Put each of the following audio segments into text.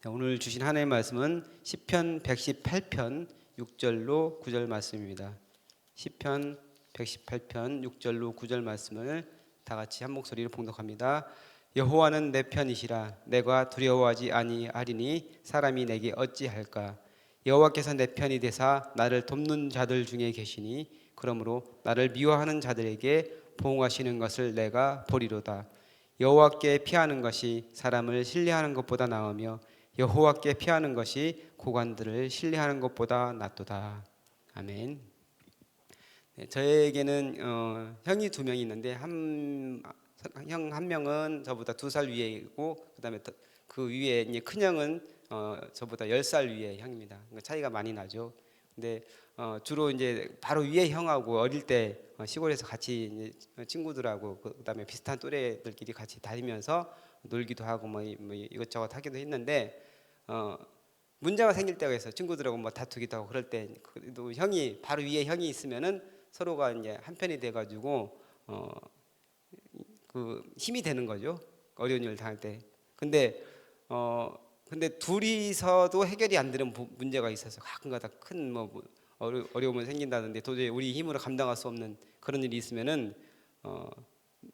오늘 주신 하나님의 말씀은 시편 118편 6절로 9절 말씀입니다. 시편 118편 6절로 9절 말씀을 다 같이 한 목소리로 봉독합니다. 여호와는 내 편이시라. 내가 두려워하지 아니하리니 사람이 내게 어찌할까. 여호와께서 내 편이 되사 나를 돕는 자들 중에 계시니 그러므로 나를 미워하는 자들에게 보응하시는 것을 내가 보리로다. 여호와께 피하는 것이 사람을 신뢰하는 것보다 나으며 여호와께 피하는 것이 고관들을 신뢰하는 것보다 낫도다. 아멘. 저에게는 형이 두 명이 있는데 형 한 명은 저보다 2살 위에이고 그다음에 그 위에 이제 큰 형은 저보다 10살 위에 형입니다. 그러니까 차이가 많이 나죠. 근데 주로 이제 바로 위에 형하고 어릴 때 시골에서 같이 이제 친구들하고 그다음에 비슷한 또래들끼리 같이 다니면서 놀기도 하고 뭐 이것저것 하기도 했는데 문제가 생길 때가 있어요. 친구들하고 뭐 다투기도 하고 그럴 때 그래도 형이 바로 위에 형이 있으면은 서로가 이제 한 편이 돼가지고 그 힘이 되는 거죠. 어려운 일을 당할 때. 근데 둘이서도 해결이 안 되는 문제가 있어서 가끔가다 큰 뭐 어려움이 생긴다는데 도저히 우리 힘으로 감당할 수 없는 그런 일이 있으면은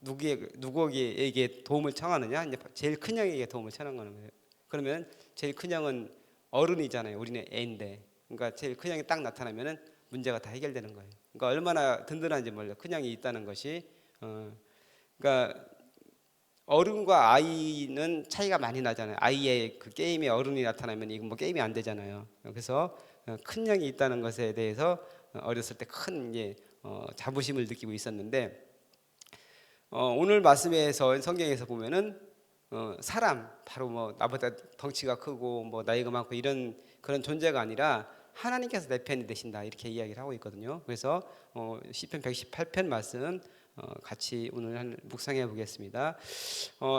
누구에게 도움을 청하느냐? 이제 제일 큰 형에게 도움을 청하는 거예요. 그러면 제일 큰 형은 어른이잖아요. 우리는 애인데. 그러니까 제일 큰 형이 딱 나타나면은 문제가 다 해결되는 거예요. 그러니까 얼마나 든든한지 몰라요. 큰 형이 있다는 것이. 그러니까 어른과 아이는 차이가 많이 나잖아요. 아이의 그 게임에 어른이 나타나면 이건 뭐 게임이 안 되잖아요. 그래서 큰 형이 있다는 것에 대해서 어렸을 때 큰 자부심을 느끼고 있었는데 오늘 말씀에서 성경에서 보면은 사람 바로 뭐 나보다 덩치가 크고 뭐 나이가 많고 이런 그런 존재가 아니라 하나님께서 내 편이 되신다 이렇게 이야기를 하고 있거든요. 그래서 시편 118편 말씀 같이 오늘 묵상해 보겠습니다.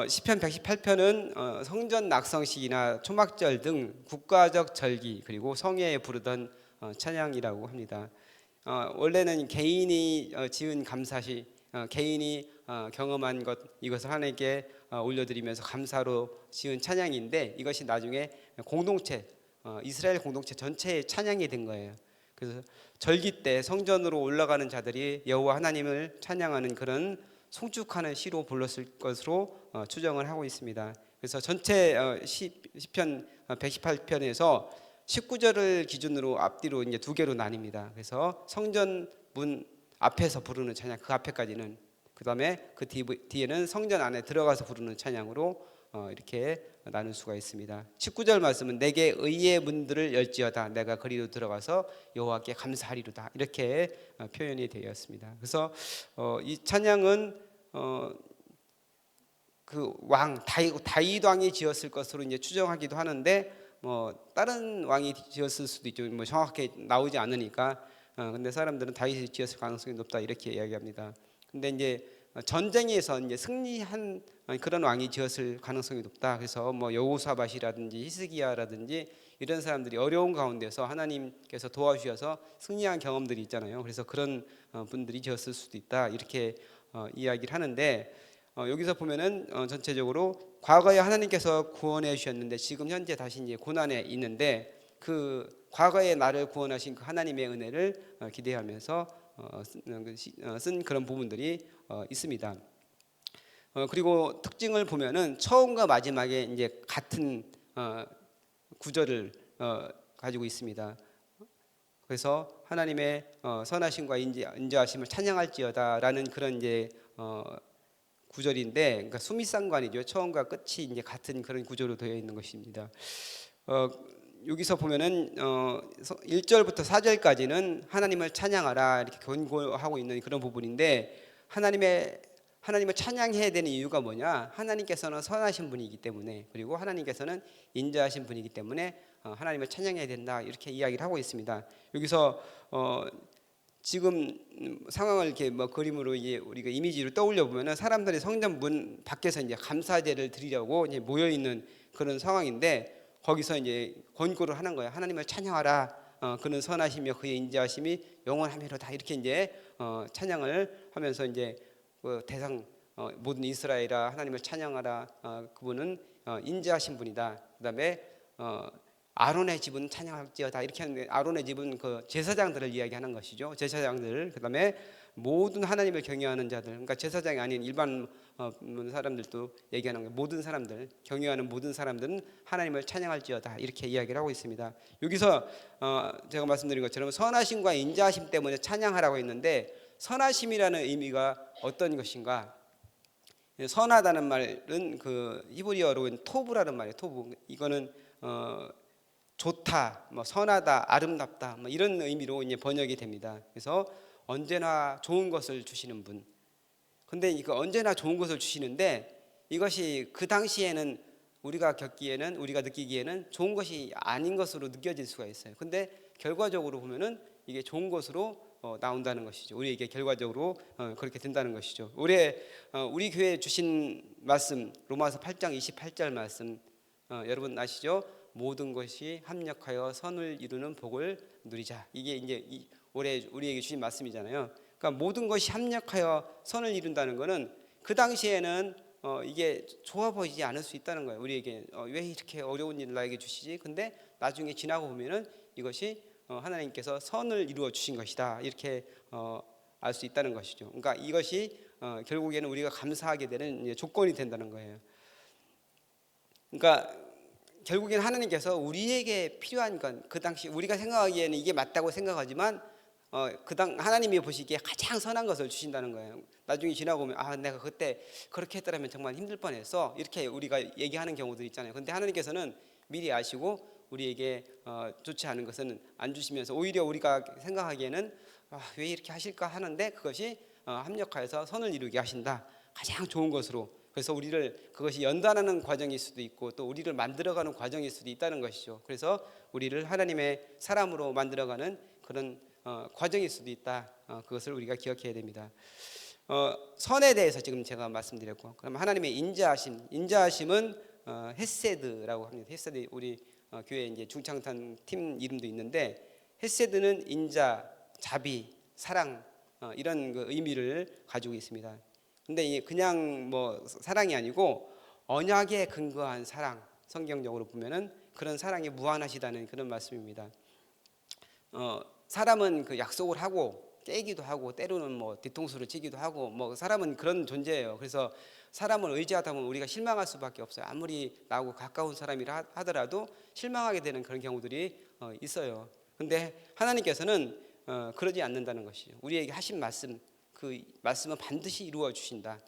시편 118편은 성전 낙성식이나 초막절 등 국가적 절기 그리고 성회에 부르던 찬양이라고 합니다. 원래는 개인이 지은 감사시 개인이 경험한 것 이것을 하나님께 올려드리면서 감사로 지은 찬양인데 이것이 나중에 공동체 이스라엘 공동체 전체의 찬양이 된 거예요. 그래서 절기 때 성전으로 올라가는 자들이 여호와 하나님을 찬양하는 그런 송축하는 시로 불렀을 것으로 추정을 하고 있습니다. 그래서 전체 시편 118편에서 19절을 기준으로 앞뒤로 이제 두 개로 나뉩니다. 그래서 성전 문 앞에서 부르는 찬양 그 앞에까지는 그다음에 그 뒤에는 성전 안에 들어가서 부르는 찬양으로 이렇게 나눌 수가 있습니다. 19절 말씀은 내게 의의 문들을 열지어다 내가 그리로 들어가서 여호와께 감사하리로다 이렇게 표현이 되었습니다. 그래서 이 찬양은 그 왕 다윗 왕이 지었을 것으로 이제 추정하기도 하는데 뭐 다른 왕이 지었을 수도 있죠. 뭐 정확하게 나오지 않으니까. 근데 사람들은 다윗이 지었을 가능성이 높다 이렇게 이야기합니다. 근데 이제 전쟁에서 이제 승리한 그런 왕이 지었을 가능성이 높다. 그래서 뭐 여호사밧이라든지 히스기야라든지 이런 사람들이 어려운 가운데서 하나님께서 도와주셔서 승리한 경험들이 있잖아요. 그래서 그런 분들이 지었을 수도 있다 이렇게 이야기를 하는데 여기서 보면은 전체적으로 과거에 하나님께서 구원해 주셨는데 지금 현재 다시 이제 고난에 있는데 그 과거에 나를 구원하신 그 하나님의 은혜를 기대하면서 쓴 그런 부분들이 있습니다. 그리고 특징을 보면은 처음과 마지막에 이제 같은 구절을 가지고 있습니다. 그래서 하나님의 선하심과 인자하심을 찬양할지어다라는 그런 이제 구절인데, 그러니까 수미상관이죠. 처음과 끝이 이제 같은 그런 구조로 되어 있는 것입니다. 여기서 보면은 1절부터 4절까지는 하나님을 찬양하라 이렇게 권고하고 있는 그런 부분인데 하나님을 찬양해야 되는 이유가 뭐냐? 하나님께서는 선하신 분이기 때문에 그리고 하나님께서는 인자하신 분이기 때문에 하나님을 찬양해야 된다 이렇게 이야기를 하고 있습니다. 여기서 지금 상황을 이렇게 뭐 그림으로 이제 우리가 이미지로 떠올려 보면은 사람들이 성전 문 밖에서 이제 감사제를 드리려고 이제 모여 있는 그런 상황인데 거기서 이제 권고를 하는 거예요. 하나님을 찬양하라. 그는 선하시며 그의 인자하심이 영원하미로다. 이렇게 이제 찬양을 하면서 이제 그 대상 모든 이스라엘아 하나님을 찬양하라. 그분은 인자하신 분이다. 그다음에 아론의 집은 찬양할지어다 이렇게 하는데, 아론의 집은 그 제사장들을 이야기하는 것이죠. 제사장들, 그다음에 모든 하나님을 경외하는 자들, 그러니까 제사장이 아닌 일반 사람들도 얘기하는 거예요. 모든 사람들, 경외하는 모든 사람들은 하나님을 찬양할지어다 이렇게 이야기를 하고 있습니다. 여기서 제가 말씀드린 것처럼 선하심과 인자하심 때문에 찬양하라고 했는데, 선하심이라는 의미가 어떤 것인가? 선하다는 말은 그 히브리어로 토브라는 말이에요. 토브. 이거는 좋다, 뭐 선하다, 아름답다, 뭐 이런 의미로 이제 번역이 됩니다. 그래서 언제나 좋은 것을 주시는 분. 근데 이거 언제나 좋은 것을 주시는데, 이것이 그 당시에는 우리가 겪기에는, 우리가 느끼기에는 좋은 것이 아닌 것으로 느껴질 수가 있어요. 근데 결과적으로 보면은 이게 좋은 것으로 나온다는 것이죠. 우리에게 결과적으로 그렇게 된다는 것이죠. 올해 우리 교회에 주신 말씀, 로마서 8장 28절 말씀, 여러분 아시죠? 모든 것이 합력하여 선을 이루는 복을 누리자. 이게 이제 올해 우리에게 주신 말씀이잖아요. 그러니까 모든 것이 합력하여 선을 이룬다는 것은 그 당시에는 이게 좋아 보이지 않을 수 있다는 거예요. 우리에게 왜 이렇게 어려운 일을 나에게 주시지? 근데 나중에 지나고 보면은 이것이 하나님께서 선을 이루어 주신 것이다 이렇게 알 수 있다는 것이죠. 그러니까 이것이 결국에는 우리가 감사하게 되는 조건이 된다는 거예요. 그러니까 결국에는 하나님께서 우리에게 필요한 건, 그 당시 우리가 생각하기에는 이게 맞다고 생각하지만 하나님이 보시기에 가장 선한 것을 주신다는 거예요. 나중에 지나고 오면 내가 그때 그렇게 했더라면 정말 힘들 뻔했어 이렇게 우리가 얘기하는 경우들 있잖아요. 근데 하나님께서는 미리 아시고 우리에게 좋지 않은 것은 안 주시면서 오히려 우리가 생각하기에는 왜 이렇게 하실까 하는데, 그것이 합력하여서 선을 이루게 하신다, 가장 좋은 것으로. 그래서 우리를, 그것이 연단하는 과정일 수도 있고 또 우리를 만들어가는 과정일 수도 있다는 것이죠. 그래서 우리를 하나님의 사람으로 만들어가는 그런 과정일 수도 있다. 그것을 우리가 기억해야 됩니다. 선에 대해서 지금 제가 말씀드렸고, 그럼 하나님의 인자하심은 헤세드라고 합니다. 헤세드, 우리 교회 이제 중창단 팀 이름도 있는데, 헤세드는 인자, 자비, 사랑 이런 그 의미를 가지고 있습니다. 근데 그냥 뭐 사랑이 아니고 언약에 근거한 사랑, 성경적으로 보면은 그런 사랑이 무한하시다는 그런 말씀입니다. 사람은 그 약속을 하고 깨기도 하고 때로는 뭐 뒤통수를 치기도 하고, 뭐 사람은 그런 존재예요. 그래서 사람을 의지하다 보면 우리가 실망할 수밖에 없어요. 아무리 나하고 가까운 사람이라 하더라도 실망하게 되는 그런 경우들이 있어요. 근데 하나님께서는 그러지 않는다는 것이죠. 우리에게 하신 말씀, 그 말씀은 반드시 이루어 주신다.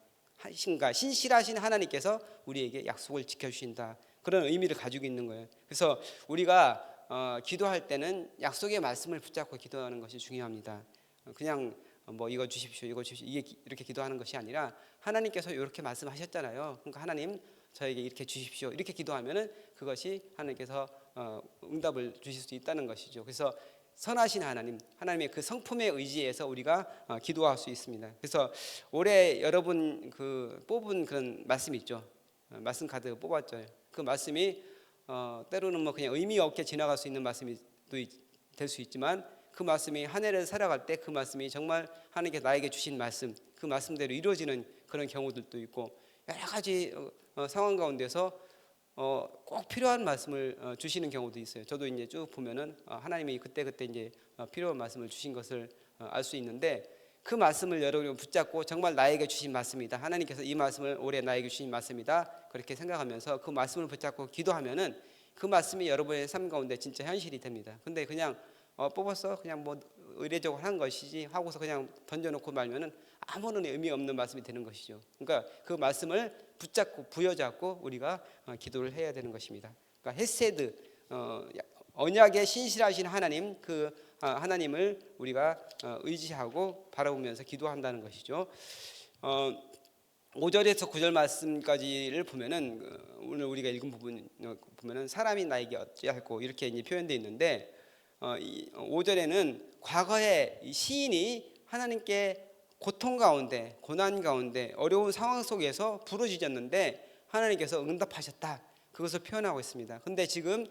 신실하신 하나님께서 우리에게 약속을 지켜주신다, 그런 의미를 가지고 있는 거예요. 그래서 우리가 기도할 때는 약속의 말씀을 붙잡고 기도하는 것이 중요합니다. 그냥 뭐 이거 주십시오, 이거 주십시오, 이렇게 기도하는 것이 아니라, 하나님께서 이렇게 말씀하셨잖아요. 그러니까 하나님 저에게 이렇게 주십시오, 이렇게 기도하면은 그것이 하나님께서 응답을 주실 수 있다는 것이죠. 그래서 선하신 하나님의 그 성품에 의지해서 우리가 기도할 수 있습니다. 그래서 올해 여러분 그 뽑은 그런 말씀 있죠. 말씀 카드 뽑았죠. 그 말씀이 때로는 뭐 그냥 의미 없게 지나갈 수 있는 말씀이 될 수 있지만, 그 말씀이 한 해를 살아갈 때 그 말씀이 정말 하나님께 나에게 주신 말씀, 그 말씀대로 이루어지는 그런 경우들도 있고, 여러 가지 상황 가운데서 꼭 필요한 말씀을 주시는 경우도 있어요. 저도 이제 쭉 보면은 하나님이 그때 이제 필요한 말씀을 주신 것을 알 수 있는데, 그 말씀을 여러분이 붙잡고 정말 나에게 주신 말씀이다, 하나님께서 이 말씀을 올해 나에게 주신 말씀이다, 그렇게 생각하면서 그 말씀을 붙잡고 기도하면은 그 말씀이 여러분의 삶 가운데 진짜 현실이 됩니다. 근데 그냥 뽑았어, 그냥 뭐 의례적으로 한 것이지 하고서 그냥 던져놓고 말면은 아무런 의미 없는 말씀이 되는 것이죠. 그러니까 그 말씀을 붙잡고 부여잡고 우리가 기도를 해야 되는 것입니다. 그러니까 헤세드, 언약에 신실하신 하나님, 그 하나님을 우리가 의지하고 바라보면서 기도한다는 것이죠. 5절에서 9절 말씀까지를 보면은 오늘 우리가 읽은 부분 보면은 사람이 나에게 어찌할꼬 이렇게 이제 표현되어 있는데, 5절에는 과거에 시인이 하나님께 고통 가운데, 고난 가운데, 어려운 상황 속에서 부르짖었는데 하나님께서 응답하셨다, 그것을 표현하고 있습니다. 근데 지금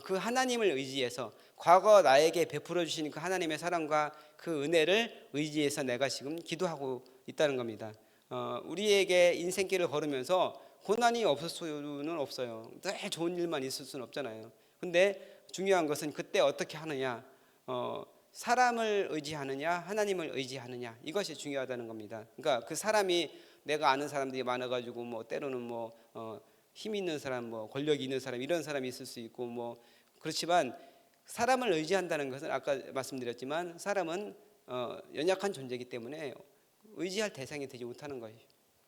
그 하나님을 의지해서, 과거 나에게 베풀어 주신 그 하나님의 사랑과 그 은혜를 의지해서 내가 지금 기도하고 있다는 겁니다. 우리에게 인생길을 걸으면서 고난이 없을 수는 없어요. 늘 좋은 일만 있을 수는 없잖아요. 근데 중요한 것은 그때 어떻게 하느냐, 사람을 의지하느냐 하나님을 의지하느냐, 이것이 중요하다는 겁니다. 그러니까 그 사람이, 내가 아는 사람들이 많아가지고 뭐 때로는 힘 있는 사람, 권력이 있는 사람, 이런 사람이 있을 수 있고 그렇지만 사람을 의지한다는 것은 아까 말씀드렸지만 사람은 연약한 존재이기 때문에 의지할 대상이 되지 못하는 거예요.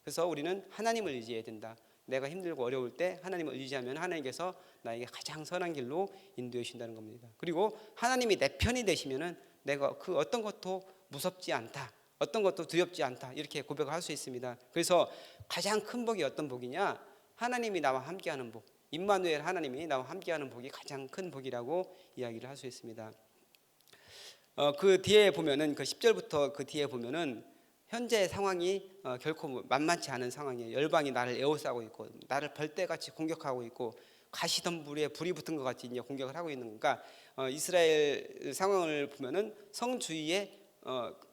그래서 우리는 하나님을 의지해야 된다. 내가 힘들고 어려울 때 하나님을 의지하면 하나님께서 나에게 가장 선한 길로 인도해 주신다는 겁니다. 그리고 하나님이 내 편이 되시면은 내가 그 어떤 것도 무섭지 않다, 어떤 것도 두렵지 않다, 이렇게 고백을 할 수 있습니다. 그래서 가장 큰 복이 어떤 복이냐? 하나님이 나와 함께하는 복, 임마누엘, 하나님이 나와 함께하는 복이 가장 큰 복이라고 이야기를 할 수 있습니다. 그 뒤에 보면은 그 10절부터 그 뒤에 보면은 현재 상황이 결코 만만치 않은 상황이에요. 열방이 나를 에워싸고 있고 나를 벌떼같이 공격하고 있고 가시덤불에 불이 붙은 것 같이 이제 공격을 하고 있는 거니까, 이스라엘 상황을 보면은 성 주위에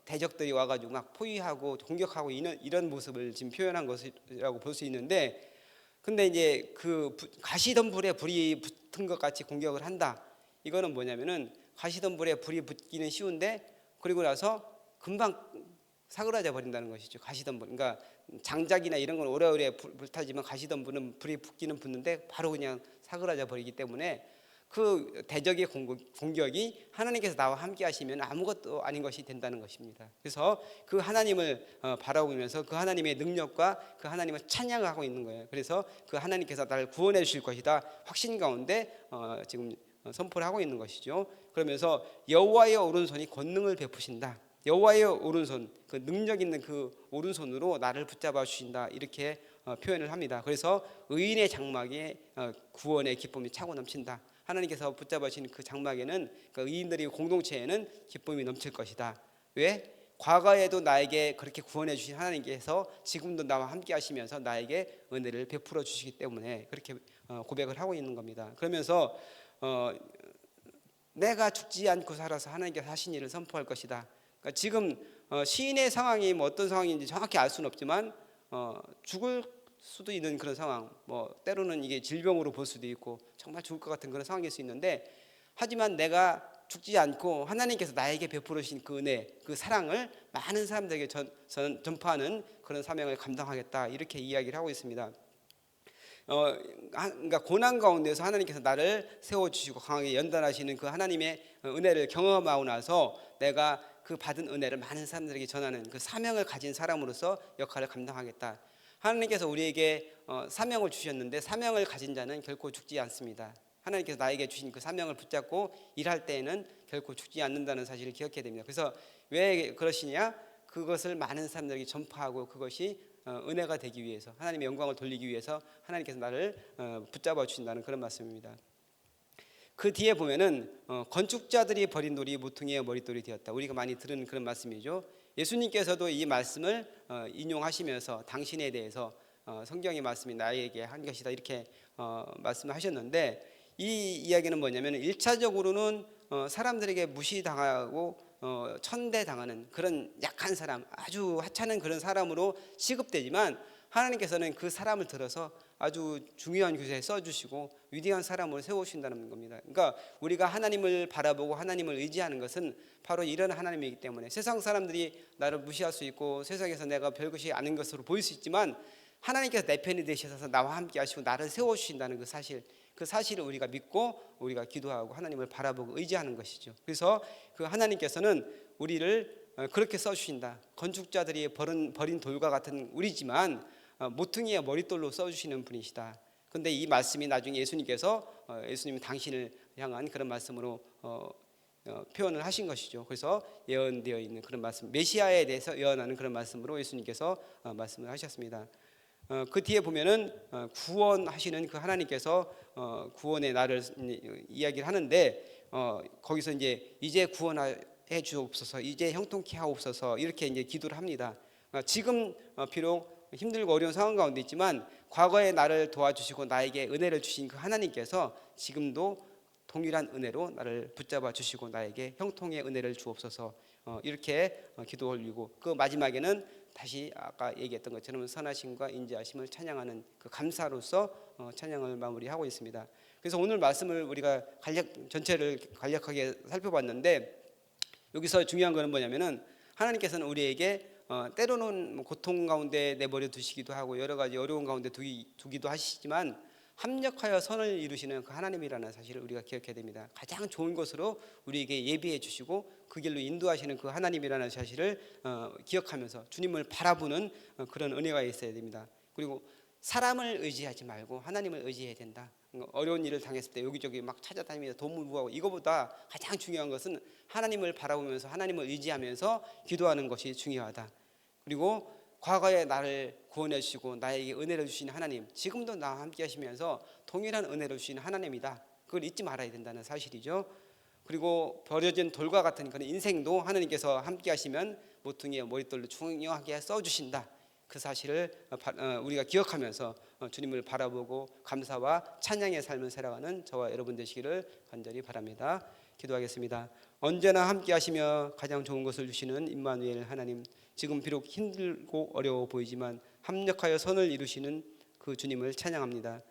대적들이 와가지고 막 포위하고 공격하고 이런 모습을 지금 표현한 것이라고 볼 수 있는데, 근데 이제 그 가시덤불에 불이 붙은 것 같이 공격을 한다. 이거는 뭐냐면은 가시덤불에 불이 붙기는 쉬운데 그리고 나서 금방 사그라져 버린다는 것이죠. 가시덤불. 그러니까 장작이나 이런 건 오래오래 불타지만 가시덤불은 불이 붙기는 붙는데 바로 그냥 사그라져 버리기 때문에 그 대적의 공격이 하나님께서 나와 함께 하시면 아무것도 아닌 것이 된다는 것입니다. 그래서 그 하나님을 바라보면서 그 하나님의 능력과 그 하나님을 찬양하고 있는 거예요. 그래서 그 하나님께서 나를 구원해 주실 것이다 확신 가운데 지금 선포를 하고 있는 것이죠. 그러면서 여호와의 오른손이 권능을 베푸신다. 여호와의 오른손, 그 능력 있는 그 오른손으로 나를 붙잡아 주신다, 이렇게 표현을 합니다. 그래서 의인의 장막에 구원의 기쁨이 차고 넘친다. 하나님께서 붙잡아 주신 그 장막에는, 그 의인들의 공동체에는 기쁨이 넘칠 것이다. 왜? 과거에도 나에게 그렇게 구원해 주신 하나님께서 지금도 나와 함께 하시면서 나에게 은혜를 베풀어 주시기 때문에 그렇게 고백을 하고 있는 겁니다. 그러면서 내가 죽지 않고 살아서 하나님께서 하신 일을 선포할 것이다. 그러니까 지금 시인의 상황이 어떤 상황인지 정확히 알 수는 없지만 죽을 수도 있는 그런 상황, 때로는 이게 질병으로 볼 수도 있고 정말 죽을 것 같은 그런 상황일 수 있는데, 하지만 내가 죽지 않고 하나님께서 나에게 베풀어 주신 그 은혜, 그 사랑을 많은 사람들에게 전파하는 그런 사명을 감당하겠다, 이렇게 이야기를 하고 있습니다. 그러니까 고난 가운데서 하나님께서 나를 세워주시고 강하게 연단하시는 그 하나님의 은혜를 경험하고 나서 내가 그 받은 은혜를 많은 사람들에게 전하는 그 사명을 가진 사람으로서 역할을 감당하겠다. 하나님께서 우리에게 사명을 주셨는데 사명을 가진 자는 결코 죽지 않습니다. 하나님께서 나에게 주신 그 사명을 붙잡고 일할 때에는 결코 죽지 않는다는 사실을 기억해야 됩니다. 그래서 왜 그러시냐? 그것을 많은 사람들에게 전파하고 그것이 은혜가 되기 위해서, 하나님의 영광을 돌리기 위해서 하나님께서 나를 붙잡아 주신다는 그런 말씀입니다. 그 뒤에 보면은 건축자들이 버린 돌이 모퉁이의 머릿돌이 되었다. 우리가 많이 들은 그런 말씀이죠. 예수님께서도 이 말씀을 인용하시면서 당신에 대해서 성경의 말씀이 나에게 한 것이다, 이렇게 말씀을 하셨는데, 이 이야기는 뭐냐면 1차적으로는 사람들에게 무시당하고 천대당하는 그런 약한 사람, 아주 하찮은 그런 사람으로 취급되지만 하나님께서는 그 사람을 들어서 아주 중요한 교회에 써주시고 위대한 사람으로 세우신다는 겁니다. 그러니까 우리가 하나님을 바라보고 하나님을 의지하는 것은 바로 이런 하나님이기 때문에, 세상 사람들이 나를 무시할 수 있고 세상에서 내가 별것이 아닌 것으로 보일 수 있지만 하나님께서 내 편이 되셔서 나와 함께 하시고 나를 세워주신다는 그 사실, 그 사실을 우리가 믿고 우리가 기도하고 하나님을 바라보고 의지하는 것이죠. 그래서 그 하나님께서는 우리를 그렇게 써주신다. 건축자들이 버린 돌과 같은 우리지만 모퉁이의 머릿돌로 써주시는 분이시다. 그런데 이 말씀이 나중에 예수님께서 예수님이 당신을 향한 그런 말씀으로 표현을 하신 것이죠. 그래서 예언되어 있는 그런 말씀, 메시아에 대해서 예언하는 그런 말씀으로 예수님께서 말씀을 하셨습니다. 그 뒤에 보면은 구원하시는 그 하나님께서 구원의 날을 이야기를 하는데, 거기서 이제 구원해 주옵소서, 이제 형통케 하옵소서, 이렇게 이제 기도를 합니다. 지금 비록 힘들고 어려운 상황 가운데 있지만 과거에 나를 도와주시고 나에게 은혜를 주신 그 하나님께서 지금도 동일한 은혜로 나를 붙잡아 주시고 나에게 형통의 은혜를 주옵소서, 이렇게 기도 올리고 그 마지막에는 다시 아까 얘기했던 것처럼 선하심과 인자하심을 찬양하는 그 감사로서 찬양을 마무리하고 있습니다. 그래서 오늘 말씀을 우리가 전체를 간략하게 살펴봤는데, 여기서 중요한 것은 뭐냐면은 하나님께서는 우리에게 때로는 고통 가운데 내버려 두시기도 하고 여러 가지 어려운 가운데 두기도 하시지만 합력하여 선을 이루시는 그 하나님이라는 사실을 우리가 기억해야 됩니다. 가장 좋은 것으로 우리에게 예비해 주시고 그 길로 인도하시는 그 하나님이라는 사실을 기억하면서 주님을 바라보는 그런 은혜가 있어야 됩니다. 그리고 사람을 의지하지 말고 하나님을 의지해야 된다. 어려운 일을 당했을 때 여기저기 막 찾아다니면서 도움을 구하고, 이거보다 가장 중요한 것은 하나님을 바라보면서 하나님을 의지하면서 기도하는 것이 중요하다. 그리고 과거에 나를 구원해 주시고 나에게 은혜를 주신 하나님, 지금도 나와 함께 하시면서 동일한 은혜를 주시는 하나님이다. 그걸 잊지 말아야 된다는 사실이죠. 그리고 버려진 돌과 같은 그런 인생도 하나님께서 함께 하시면 모퉁이에 머릿돌로 중요하게 써주신다. 그 사실을 우리가 기억하면서 주님을 바라보고 감사와 찬양의 삶을 살아가는 저와 여러분 되시기를 간절히 바랍니다. 기도하겠습니다. 언제나 함께 하시며 가장 좋은 것을 주시는 임마누엘 하나님, 지금 비록 힘들고 어려워 보이지만 합력하여 선을 이루시는 그 주님을 찬양합니다.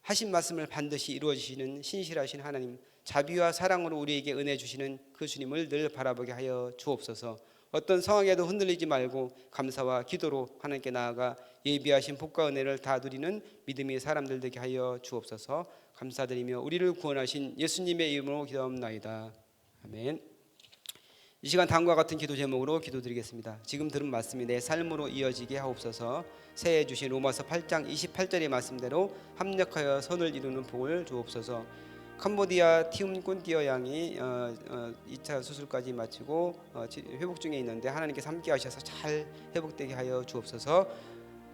하신 말씀을 반드시 이루어 주시는 신실하신 하나님, 자비와 사랑으로 우리에게 은혜 주시는 그 주님을 늘 바라보게 하여 주옵소서. 어떤 상황에도 흔들리지 말고 감사와 기도로 하나님께 나아가 예비하신 복과 은혜를 다 누리는 믿음의 사람들 되게 하여 주옵소서. 감사드리며 우리를 구원하신 예수님의 이름으로 기도합나이다. 아멘. 이 시간 다음과 같은 기도 제목으로 기도드리겠습니다. 지금 들은 말씀이 내 삶으로 이어지게 하옵소서. 새해 주신 로마서 8장 28절의 말씀대로 합력하여 선을 이루는 복을 주옵소서. 캄보디아 티움꾼띠어 양이 2차 수술까지 마치고 회복 중에 있는데 하나님께서 함께 하셔서 잘 회복되게 하여 주옵소서.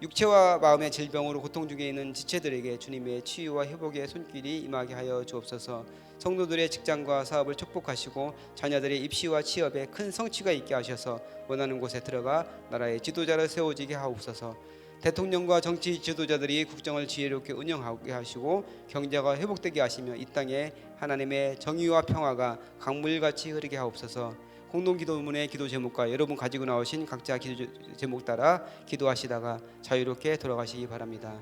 육체와 마음의 질병으로 고통 중에 있는 지체들에게 주님의 치유와 회복의 손길이 임하게 하여 주옵소서. 성도들의 직장과 사업을 축복하시고 자녀들의 입시와 취업에 큰 성취가 있게 하셔서 원하는 곳에 들어가 나라의 지도자를 세워지게 하옵소서. 대통령과 정치 지도자들이 국정을 지혜롭게 운영하게 하시고 경제가 회복되게 하시며 이 땅에 하나님의 정의와 평화가 강물같이 흐르게 하옵소서. 공동기도문의 기도 제목과 여러분 가지고 나오신 각자 기도 제목 따라 기도하시다가 자유롭게 돌아가시기 바랍니다.